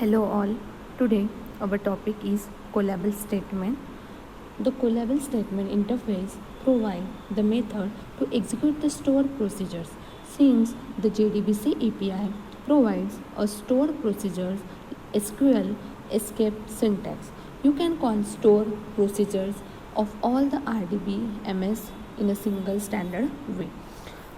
Hello all. Today our topic is Collab statement. The Collab statement interface provides the method to execute the store procedures. Since the Jdbc API provides a store procedures SQL escape syntax, you can call store procedures of all the RDBMS in a single standard way.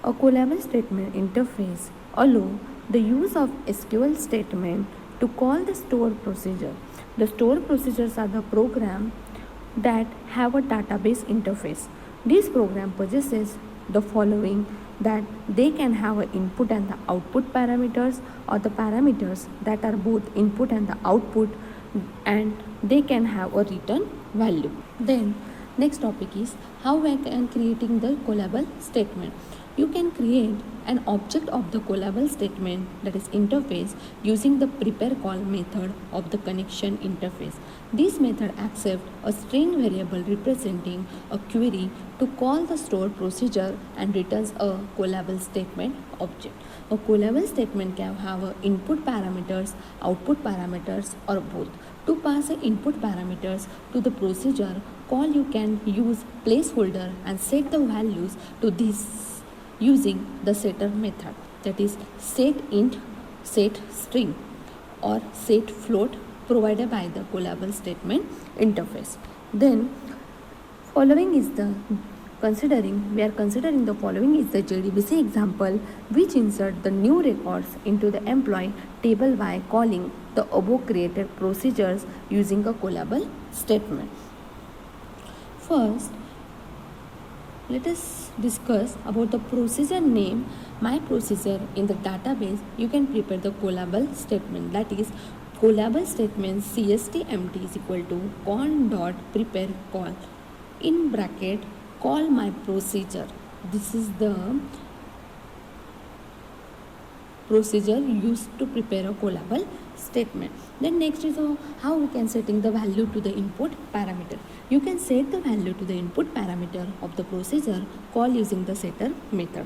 A Collab statement interface allows the use of SQL statement to call the store procedure. The store procedures are the program that have a database interface. This program possesses the following: that they can have an input and the output parameters, or the parameters that are both input and the output, and they can have a return value. Then next topic is how we can creating the Collab statement. You can create an object of the Collab statement, that is interface, using the prepare call method of the connection interface. This method accepts a string variable representing a query to call the store procedure and returns a Collab statement object. A Collab statement can have input parameters, output parameters, or both. To pass input parameters to the procedure call, you can use placeholder and set the values to this using the setter method, that is set int, set string, or set float provided by the Collab statement interface. Then we are considering the following is the Jdbc example, which insert the new records into the employee table by calling the above created procedures using a Collab statement. First, let us discuss about the procedure name. My procedure in the database, you can prepare the Collab statement, that is Collab statement cstmt is equal to con.prepare call in bracket call my procedure. This is the procedure used to prepare a Collab statement. Then next is how we can setting the value to the input parameter. You can set the value to the input parameter of the procedure call using the setter method.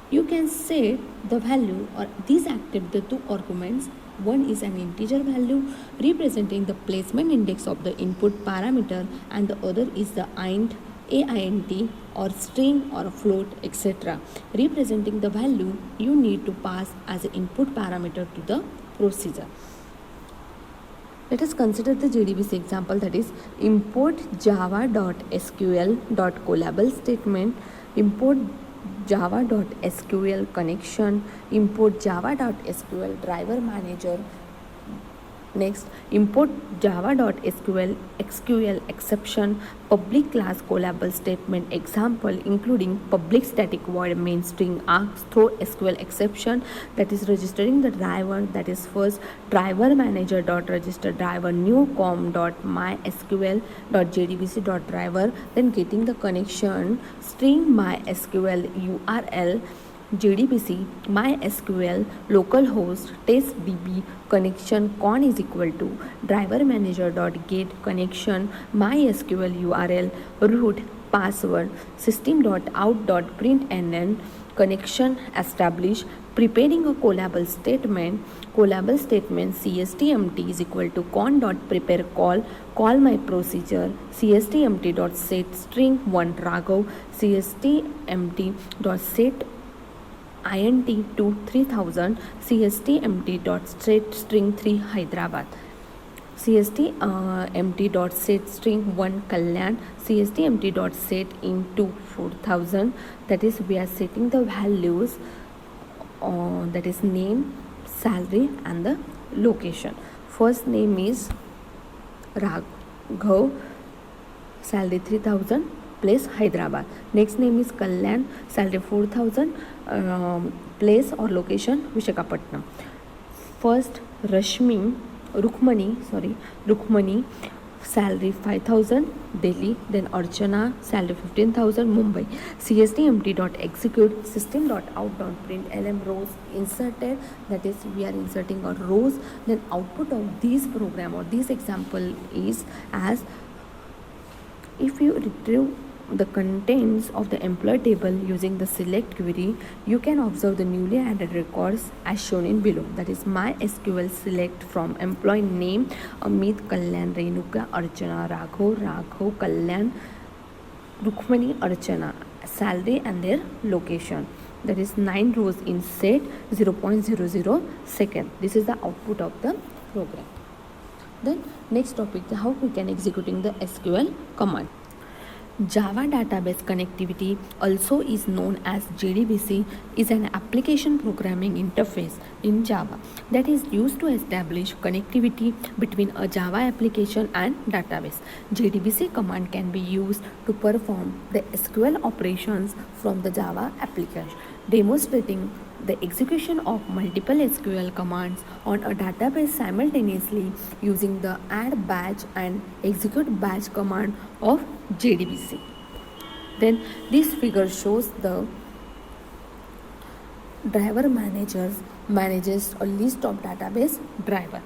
You can set the value, or these active the two arguments. One is an integer value representing the placement index of the input parameter, and the other is the int, AINT, or string or float, etc., representing the value you need to pass as an input parameter to the procedure. Let us consider the Jdbc example, that is import java.sql.collab statement, import java.sql connection, import java.sql driver manager. Next, import java.sql SQL exception, public class Collab statement example, including public static void main string asks throw SQL exception, that is registering the driver, that is first driver manager dot register driver new com dot mysql dot jdbc dot driver, then getting the connection string mysql URL Jdbc mysql localhost testdb connection con is equal to driver manager dot get connection mysql URL root password system dot out dot println connection established. Preparing a Collab statement cstmt is equal to con dot prepare call my procedure cstmt dot set string 1 Raghav cstmt dot set int to 3000 cstmt dot set string 3 Hyderabad cstmt dot set string 1 Kalyan cstmt dot set into 4000. That is, we are setting the values, that is name, salary, and the location. First name is Raghav, salary 3000, place Hyderabad. Next name is Kalyan, salary 4000, place or location Visakhapatnam. First Rukmani, salary 5000, Delhi. Then Archana, salary 15,000, Mumbai. cstmt dot execute system dot out dot print lm rows inserted, that is we are inserting our rows. Then output of this program or this example is as if you retrieve the contents of the employee table using the select query, you can observe the newly added records as shown in below. That is MySQL select from employee name Amit, Kalyan, Renuka, Archana, Raghav, Kalyan, Rukmani, Archana, salary and their location. That is 9 rows in set 0.00 second. This is the output of the program. Then next topic, how we can executing the SQL command. Java database connectivity, also is known as Jdbc, is an application programming interface in Java that is used to establish connectivity between a Java application and database. Jdbc command can be used to perform the SQL operations from the Java application, demonstrating the execution of multiple SQL commands on a database simultaneously using the add batch and execute batch command of Jdbc. Then this figure shows the driver manages a list of database driver.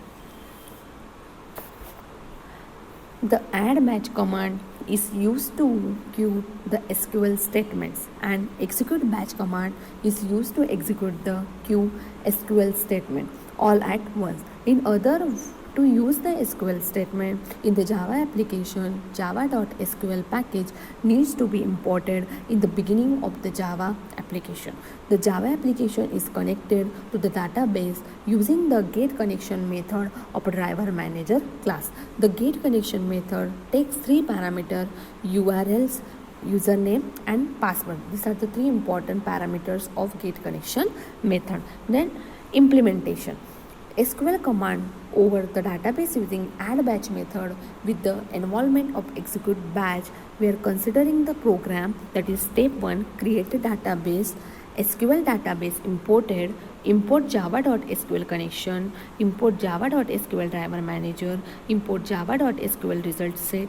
The add batch command is used to queue the SQL statements, and execute batch command is used to execute the queue SQL statement all at once. In other, to use the SQL statement in the Java application, java.sql package needs to be imported in the beginning of the Java application. The Java application is connected to the database using the getConnection method of a driver manager class. The getConnection method takes 3 parameters: URLs, username and password. These are the 3 important parameters of getConnection method. Then implementation. SQL command over the database using add batch method with the involvement of execute batch. We are considering the program that is step 1, create a database, SQL database imported, import java.sql connection, import java.sql driver manager, import java.sql result set,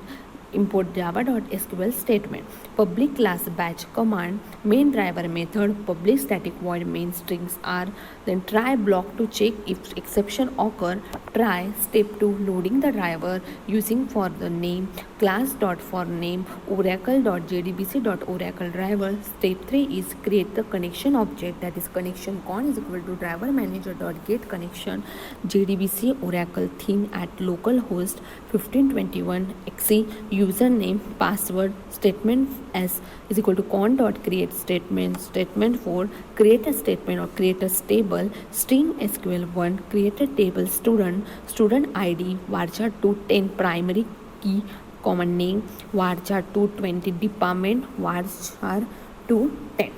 import java.sql statement, public class batch command, main driver method, public static void main strings are, then try block to check if exception occur, try step 2 loading the driver using for the name, class.forName, oracle.jdbc.oracle driver. Step 3 is create the connection object, that is connection con is equal to driver manager.get connection jdbc oracle theme at localhost 1521 xe, username, password, statement s is equal to con.create statement, statement 4 create a statement or create a table, string sql1 create a table student, student id varchar 210 primary key common name, varchar 220 department, varchar 210.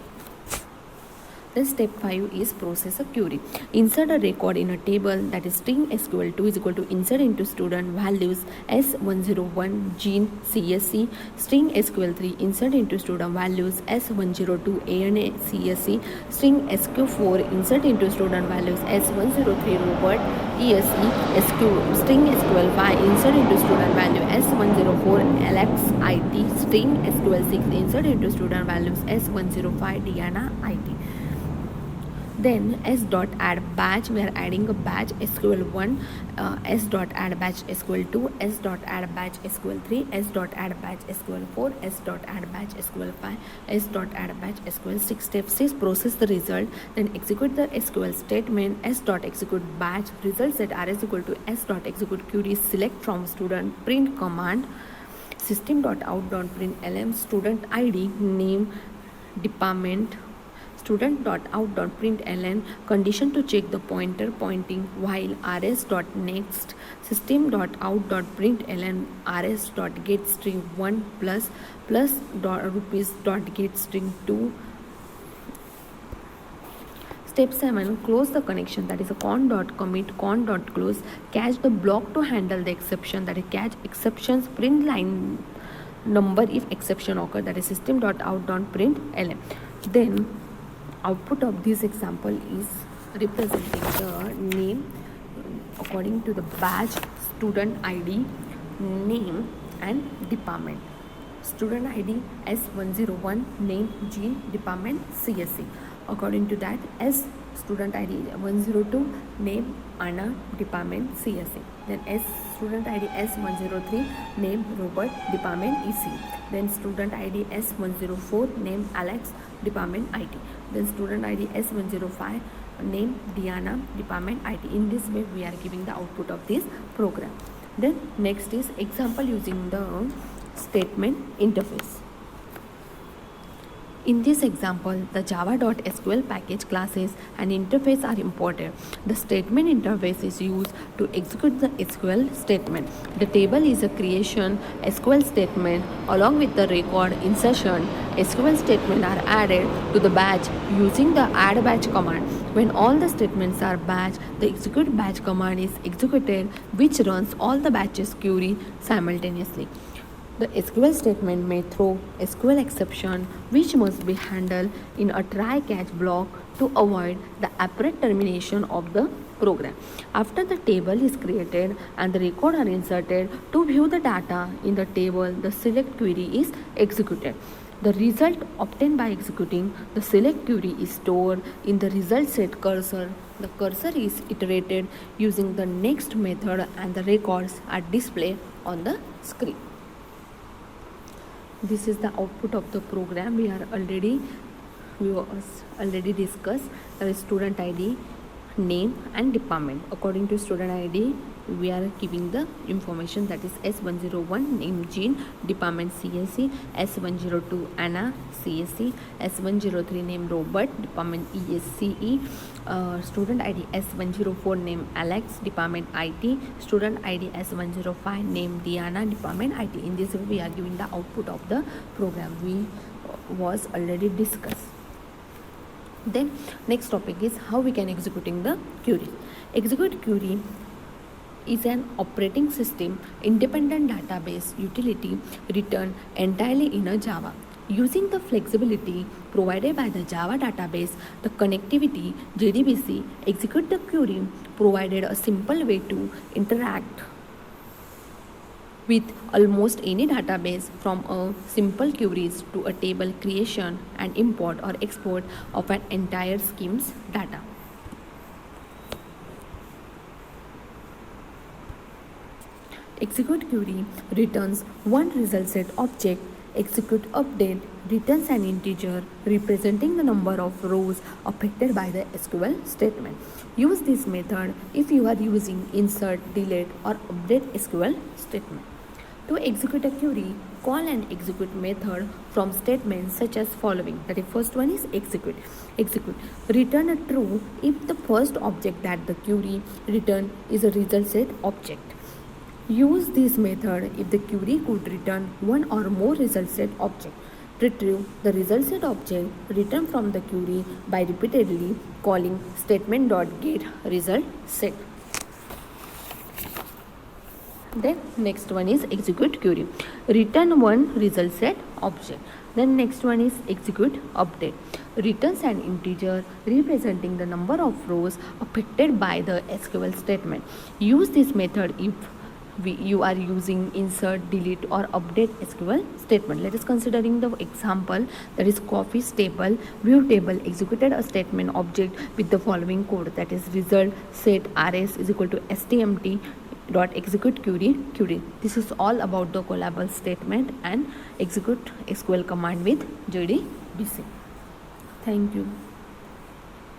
Then step 5 is process a query. Insert a record in a table, that is string sql2 is equal to insert into student values s101 gene csc, string sql3 insert into student values s102 ana csc, string sq4 insert into student values s103 robot ese, string sql5 insert into student value s104 alex it, string sql6 insert into student values s105 diana it. Then s.add batch, we are adding a batch sql1, s.add batch sql2, s.add batch sql3, s.add batch sql4, s.add batch sql5, s.add batch sql6. Step 6, process the result, then execute the SQL statement, s.execute batch, result set r is equal to s.execute query, select from student, print command, system.out.println, student id, name, department, student.out.println, condition to check the pointer pointing while rs.next, system.out.println rs.get string 1 plus rupees.get string 2. Step 7, close the connection, that is a con.commit, con.close, catch the block to handle the exception, that is catch exceptions, print line number if exception occur, that is system.out.println. Then output of this example is representing the name according to the batch, student id, name and department. Student id s101, name, gene, department csc. According to that, s student ID 102, name Anna, department CSE. Then student ID S103, name Robert, department EC. Then student ID S104, name Alex, department IT. Then student ID S105, name Diana, department IT. In this way we are giving the output of this program. Then next is example using the statement interface. In this example, the java.sql package classes and interface are imported. The statement interface is used to execute the SQL statement. The table is a creation SQL statement along with the record insertion. SQL statements are added to the batch using the add batch command. When all the statements are batch, the execute batch command is executed, which runs all the batches query simultaneously. The SQL statement may throw SQL exception, which must be handled in a try-catch block to avoid the abrupt termination of the program. After the table is created and the record are inserted, to view the data in the table, the select query is executed. The result obtained by executing the select query is stored in the result set cursor. The cursor is iterated using the next method and the records are displayed on the screen. This is the output of the program we already discussed. There is student ID, name and department. According to student ID, we are giving the information, that is S101, name Jean, department CSE, S102 Anna, CSE, S103 name Robert, department ESCE, student ID S104, name Alex, department IT, student ID S105, name Diana, department IT. In this way we are giving the output of the program we was already discussed. Then next topic is how we can executing the query. Execute query is an operating system independent database utility written entirely in a Java. Using the flexibility provided by the Java database, the connectivity Jdbc execute the query provided a simple way to interact with almost any database, from a simple queries to a table creation and import or export of an entire scheme's data. Execute query returns one result set object. Execute update returns an integer representing the number of rows affected by the SQL statement. Use this method if you are using insert, delete or update SQL statement. To execute a query, call an execute method from statements such as following. That is, first one is execute. Return a true if the first object that the query return is a result set object. Use this method if the query could return one or more result set object. Retrieve the result set object returned from the query by repeatedly calling statement.getResultSet. Then next one is execute query. Return one result set object. Then next one is execute update. Returns an integer representing the number of rows affected by the SQL statement. Use this method if you are using insert, delete or update SQL statement. Let us considering the example, that is coffees table. View table executed a statement object with the following code, that is result set rs is equal to stmt dot execute query. This is all about the Collab statement and execute SQL command with Jdbc. Thank you.